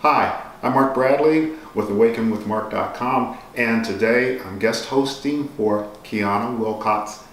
Hi, I'm Mark Bradley with awakenwithmark.com, and today I'm guest hosting for Kiana Wilcott's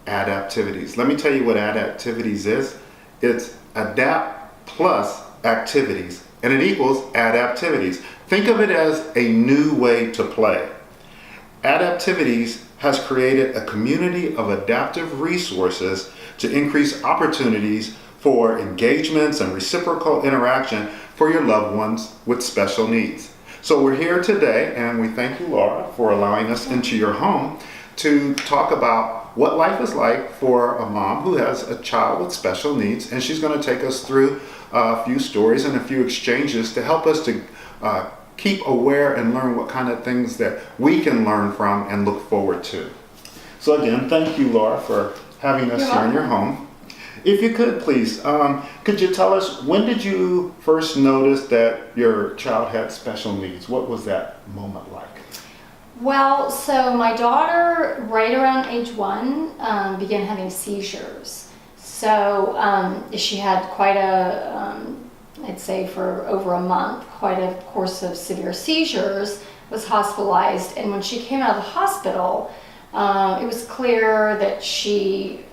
Adaptivities. Let me tell you what Adaptivities is. It's adapt plus activities, and it equals Adaptivities. Think of it as a new way to play. Adaptivities has created a community of adaptive resources to increase opportunities for engagements and reciprocal interaction for your loved ones with special needs. So we're here today, and we thank you, Laura, for allowing us into your home to talk about what life is like for a mom who has a child with special needs, and she's going to take us through a few stories and a few exchanges to help us to keep aware and learn what kind of things that we can learn from and look forward to. So again, thank you, Laura, for having us here in your home. If you could, please, could you tell us, when did you first notice that your child had special needs? What was that moment like? Well, so my daughter, right around age 1, began having seizures. So she had quite a, I'd say for over a month, quite a course of severe seizures, was hospitalized. And when she came out of the hospital, it was clear that she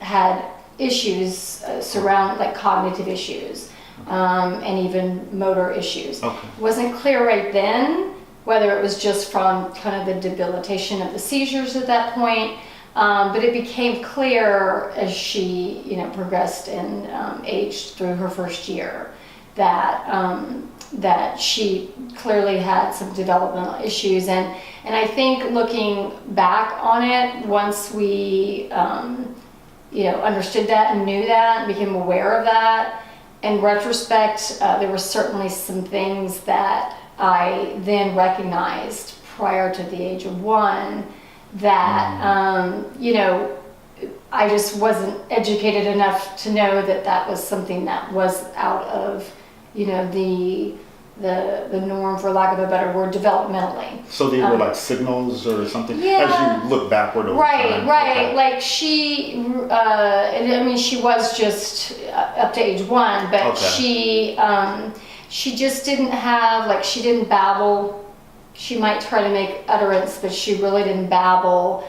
had issues surrounding, like cognitive issues, and even motor issues. Okay. It wasn't clear right then whether it was just from kind of the debilitation of the seizures at that point, but it became clear as she, progressed and aged through her first year that she clearly had some developmental issues. And I think looking back on it, once we understood that and knew that and became aware of that, in retrospect, there were certainly some things that I then recognized prior to the age of 1 that, I just wasn't educated enough to know that that was something that was out of, the norm, for lack of a better word, developmentally. So they were like signals or something as you look backward over time? Right. Okay. Like she, she was just up to age 1, but okay. She just didn't have, she didn't babble. She might try to make utterance, but she really didn't babble.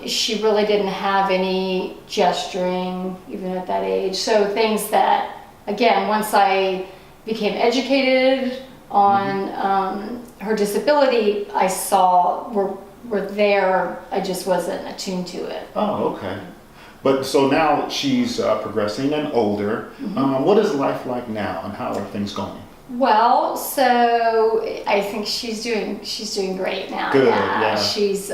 She really didn't have any gesturing, even at that age. So things that, again, once I became educated on her disability, I saw were there. I just wasn't attuned to it. Oh, okay. But so now she's progressing and older. Mm-hmm. What is life like now, and how are things going? Well, so I think she's doing great now. Good, yeah. She's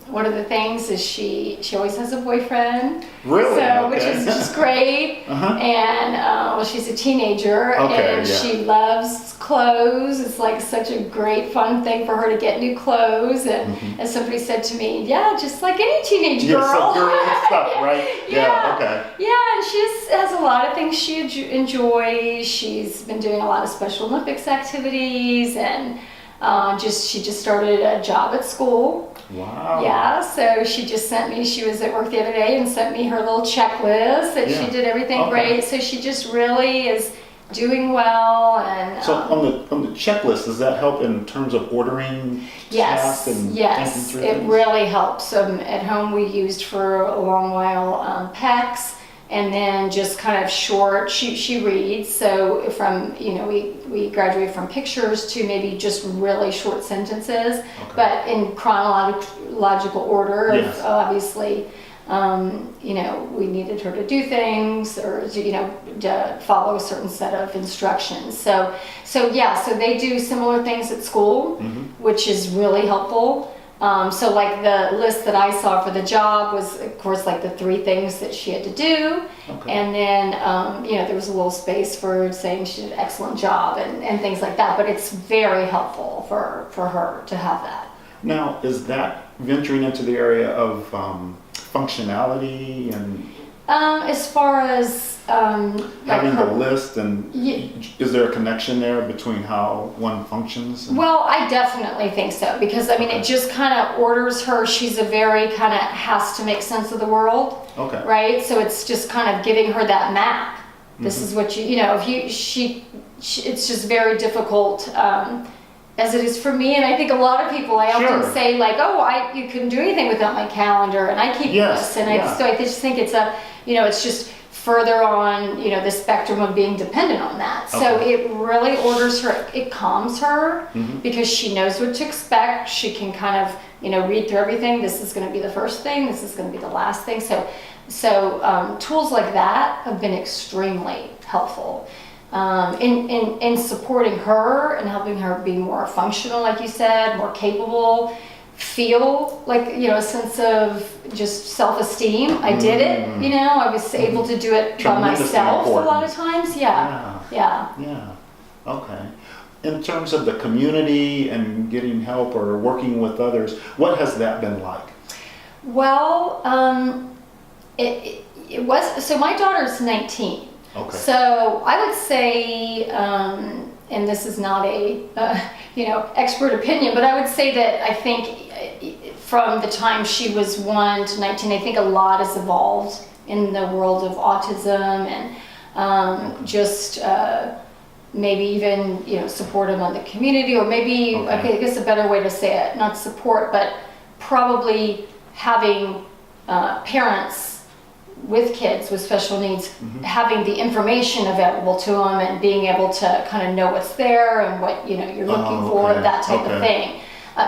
one of the things is she always has a boyfriend. Really? So okay. which is just great. Uh-huh. And she's a teenager, and she loves clothes. It's like such a great fun thing for her to get new clothes. And as somebody said to me, just like any teenage girl. Yeah, some girl stuff, right? Yeah. Okay. Yeah, and she has a lot of things she enjoys. She's been doing a lot of Special Olympics activities, and she just started a job at school. Wow. Yeah, so she just sent me, she was at work the other day and sent me her little checklist that she did everything great. So she just really is doing well. And so on the checklist, does that help in terms of ordering tasks and thinking through it things? really helps. At home we used for a long while PECs, and then just kind of short, she reads, so from, we graduate from pictures to maybe just really short sentences, but in chronological order. Yes. Obviously, we needed her to do things or to follow a certain set of instructions. So they do similar things at school, which is really helpful. So like the list that I saw for the job was, of course, like the 3 things that she had to do. Okay. And then, there was a little space for saying she did an excellent job and things like that. But it's very helpful for her to have that. Now, is that venturing into the area of functionality and... As far as having the list, and is there a connection there between how one functions? Well, I definitely think so, because it just kind of orders her. She's a very kind of has to make sense of the world, right? So it's just kind of giving her that map This is what if she it's just very difficult, as it is for me, and I think a lot of people. I Sure. often say like, oh, you couldn't do anything without my calendar, and I keep Yes, this, and yeah. I just think it's it's just further on, the spectrum of being dependent on that. So Okay. it really orders her, it calms her, Mhm. because she knows what to expect. She can kind of, read through everything. This is going to be the first thing. This is going to be the last thing. So tools like that have been extremely helpful in supporting her and helping her be more functional, like you said, more capable, feel like, a sense of just self-esteem. I did it, I was able to do it by Tremendously myself a lot of important. times. Yeah. Yeah. Okay. In terms of the community and getting help or working with others, what has that been like? Well, it was, so my daughter's 19. Okay. So I would say, and this is not a, expert opinion, but I would say that I think from the time she was 1 to 19, I think a lot has evolved in the world of autism, and just maybe even, support among the community, or maybe, Okay. I guess a better way to say it, not support, but probably having parents with kids with special needs, having the information available to them and being able to kind of know what's there and what you're looking for, okay, that type of okay. thing.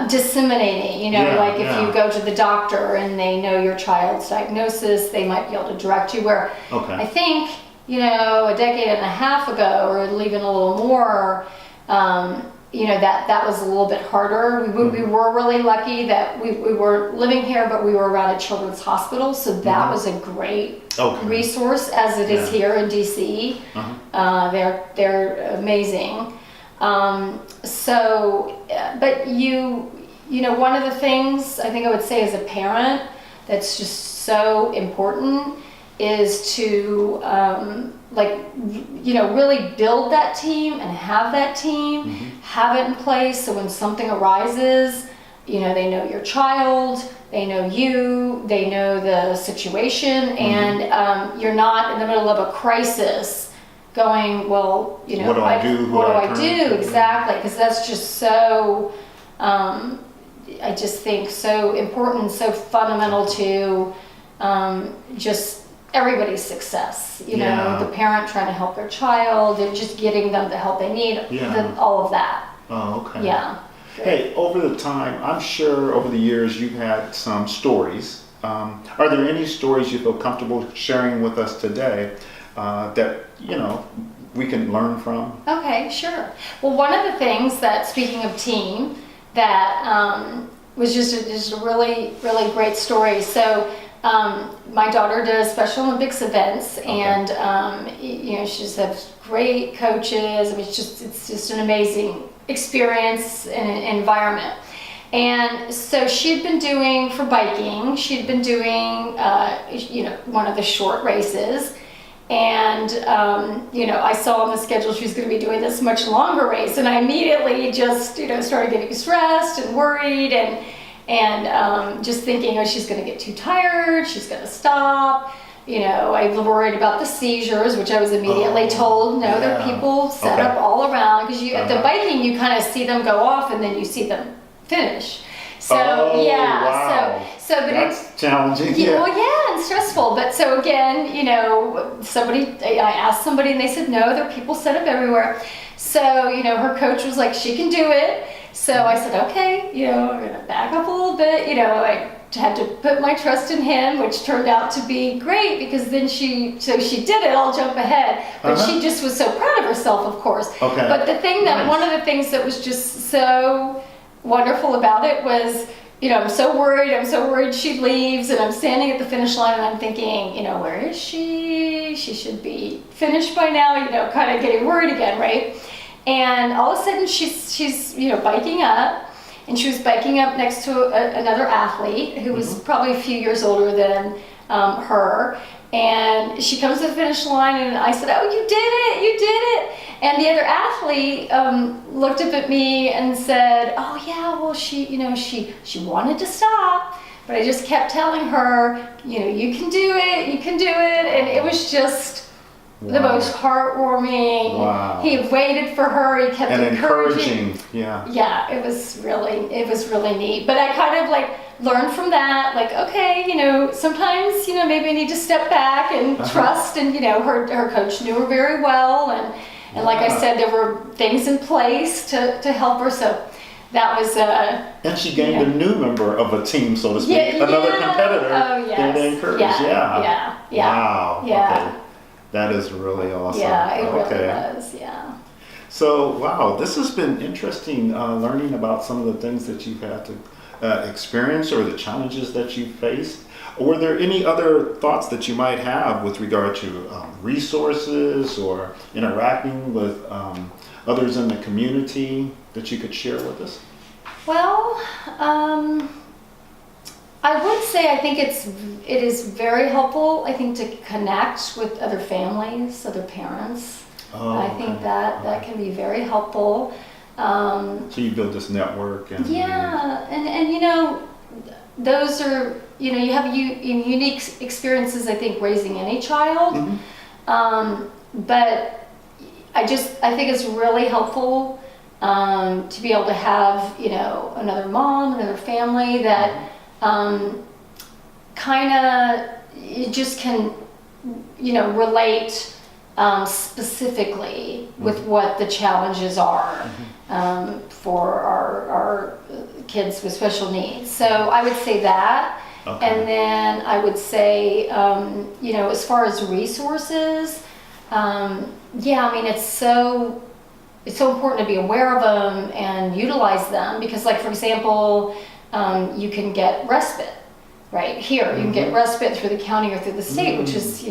Disseminating, Yeah, like if yeah. you go to the doctor and they know your child's diagnosis, they might be able to direct you where Okay. I think, a decade and a half ago, or even a little more, that was a little bit harder. We were really lucky that we were living here, but we were around a children's hospital, so that was a great Okay. resource, as it is Yeah. here in DC. Uh-huh. They're amazing. But one of the things I think I would say as a parent that's just so important is to really build that team and have that team, have it in place, so when something arises, they know your child, they know you, they know the situation, and you're not in the middle of a crisis going, well, What do I do? Who what do do I I turn do? to? Exactly, because that's just so, I just think so important, so fundamental to just everybody's success. Yeah. The parent trying to help their child, and just getting them the help they need, Yeah. all of that. Oh, okay. Yeah. Hey, over the time, I'm sure over the years you've had some stories. Are there any stories you feel comfortable sharing with us today that, we can learn from? Okay, sure. Well, one of the things that, speaking of team, that was just a really, really great story. So my daughter does Special Olympics events, and she just has great coaches. I mean, it's just an amazing experience and environment. And so she'd been doing, for biking, she'd been doing one of the short races. And, I saw on the schedule she was going to be doing this much longer race. And I immediately just, started getting stressed and worried, and just thinking, oh, she's going to get too tired, she's going to stop. I was worried about the seizures, which I was immediately told, no, there are people set up all around. Because at the biking, you kind of see them go off and then you see them finish. So, wow. so but that's challenging. Well, yeah, and stressful. But so again, I asked somebody and they said, no, there are people set up everywhere. So, her coach was like, she can do it. So I said, okay, I'm going to back up a little bit. I had to put my trust in him, which turned out to be great, because then she did it. I'll jump ahead. But she just was so proud of herself, of course. Okay. But the thing that, one of the things that was just so wonderful about it was, I'm so worried she leaves, and I'm standing at the finish line and I'm thinking, where is she? She should be finished by now, kind of getting worried again, right? And all of a sudden she's biking up, and she was biking up next to another athlete who was probably a few years older than her. And she comes to the finish line, and I said, oh, you did it. And the other athlete looked up at me and said, oh yeah, well, she wanted to stop, but I just kept telling her, you can do it. And it was just the most heartwarming. Wow. He waited for her. He kept And encouraging. Yeah. Yeah, it was really neat. But I kind of like learned from that, like, okay, sometimes, maybe I need to step back and trust. And, her coach knew her very well. And like I said, there were things in place to help her. So that was and she gained a new member of a team, so to speak, another competitor. Oh, yes. There to encourage. Yeah. Wow. Yeah. Okay. That is really awesome. Yeah, it really was. Yeah. So, wow, this has been interesting learning about some of the things that you've had to experience or the challenges that you faced. Were there any other thoughts that you might have with regard to resources or interacting with others in the community that you could share with us? Well, I would say I think it is very helpful, I think, to connect with other families, other parents. I think that can be very helpful. So you build this network and and those are, you have unique experiences, I think, raising any child. But I think it's really helpful to be able to have, another mom, another family that kind of, you just can, relate specifically with what the challenges are for our kids with special needs. So I would say that. Okay. And then I would say, as far as resources, it's so important to be aware of them and utilize them because, like, for example, you can get respite right here. You can get respite through the county or through the state, which is,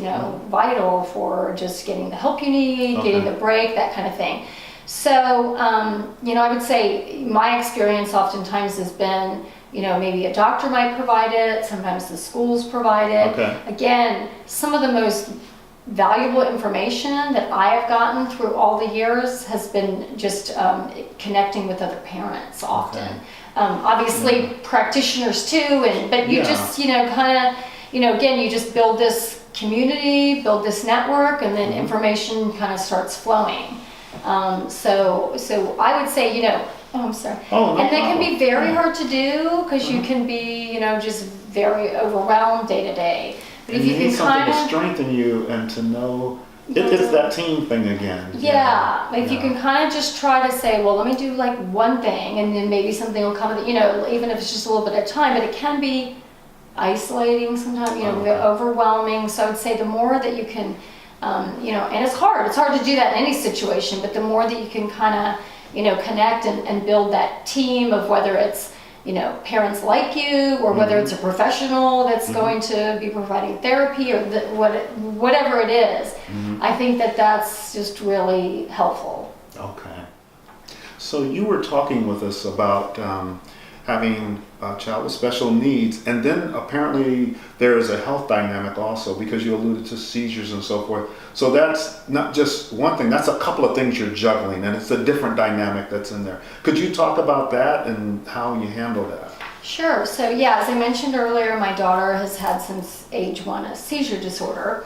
vital for just getting the help you need, getting the break, that kind of thing. So, I would say my experience oftentimes has been, maybe a doctor might provide it, sometimes the schools provide it. Okay. Again, some of the most valuable information that I have gotten through all the years has been just connecting with other parents often. Okay. Obviously practitioners too, but you just, again, you just build this community, build this network, and then information kind of starts flowing. So I would say, I'm sorry. Oh, no, and that can be very hard to do because you can be, just very overwhelmed day to day. But and if you need can something to strengthen you and to know it's that team thing again. Yeah, if you can kind of just try to say, well, let me do like one thing, and then maybe something will come, even if it's just a little bit of time, but it can be isolating sometimes, overwhelming. So I would say the more that you can, and it's hard to do that in any situation, but the more that you can kind of, connect and build that team of whether it's, parents like you or whether it's a professional that's going to be providing therapy or whatever it is. I think that's just really helpful. Okay. So you were talking with us about having a child with special needs, and then apparently there is a health dynamic also because you alluded to seizures and so forth. So that's not just one thing, that's a couple of things you're juggling, and it's a different dynamic that's in there. Could you talk about that and how you handle that? Sure. So as I mentioned earlier, my daughter has had since age 1 a seizure disorder.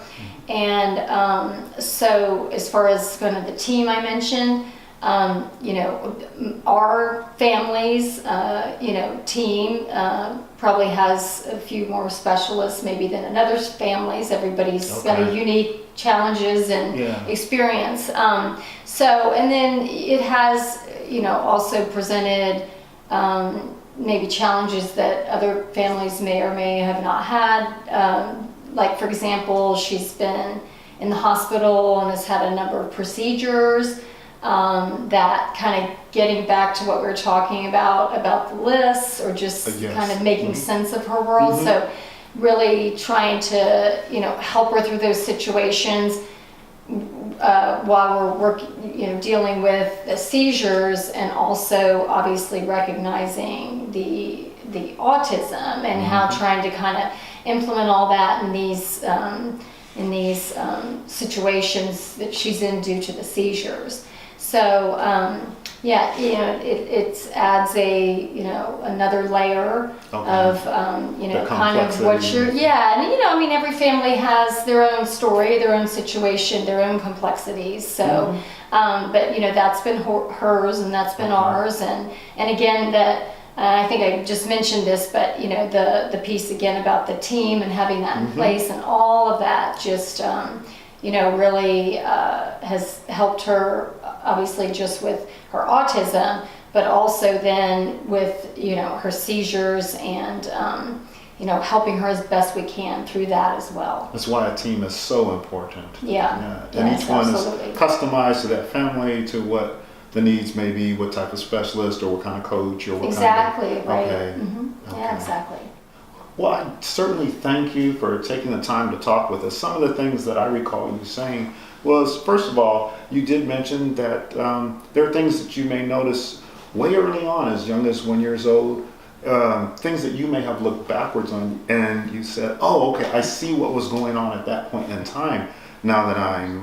And so as far as kind of the team I mentioned, our family's, team probably has a few more specialists maybe than another's families. Everybody's got a unique challenges and experience. And then it has, also presented maybe challenges that other families may or may have not had. Like, for example, she's been in the hospital and has had a number of procedures. That kind of getting back to what we were talking about the lists or just kind of making sense of her world. So really trying to, help her through those situations while we're working, dealing with the seizures and also obviously recognizing the autism and how trying to kind of implement all that in these situations that she's in due to the seizures. So yeah, it adds another layer of kind of what you're, and every family has their own story, their own situation, their own complexities. So, but that's been hers and that's been ours, and again that. I think I just mentioned this, but the piece again about the team and having that in place and all of that just really has helped her, obviously just with her autism, but also then with her seizures and helping her as best we can through that as well. That's why a team is so important. Yeah. And Yes, each one absolutely. is customized to that family, to what the needs may be, what type of specialist or what kind of coach or what Exactly, kind of... right. Okay. Yeah, exactly. Well, I certainly thank you for taking the time to talk with us. Some of the things that I recall you saying was, first of all, you did mention that there are things that you may notice way early on, as young as 1 year old, things that you may have looked backwards on, and you said, oh, okay, I see what was going on at that point in time, now that I'm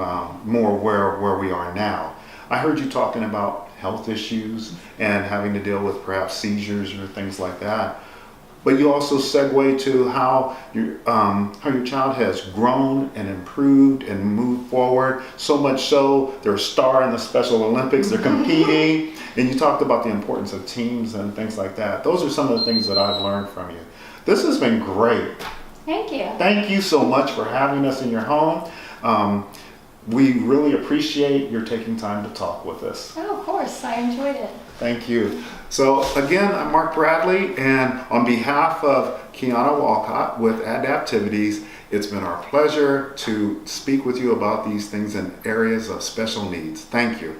more aware of where we are now. I heard you talking about health issues and having to deal with perhaps seizures or things like that. But you also segue to how your child has grown and improved and moved forward. So much so, they're a star in the Special Olympics. They're competing. And you talked about the importance of teams and things like that. Those are some of the things that I've learned from you. This has been great. Thank you. Thank you so much for having us in your home. We really appreciate your taking time to talk with us. Oh, of course. I enjoyed it. Thank you. So again, I'm Mark Bradley, and on behalf of Kiana Walcott with Adaptivities, it's been our pleasure to speak with you about these things in areas of special needs. Thank you.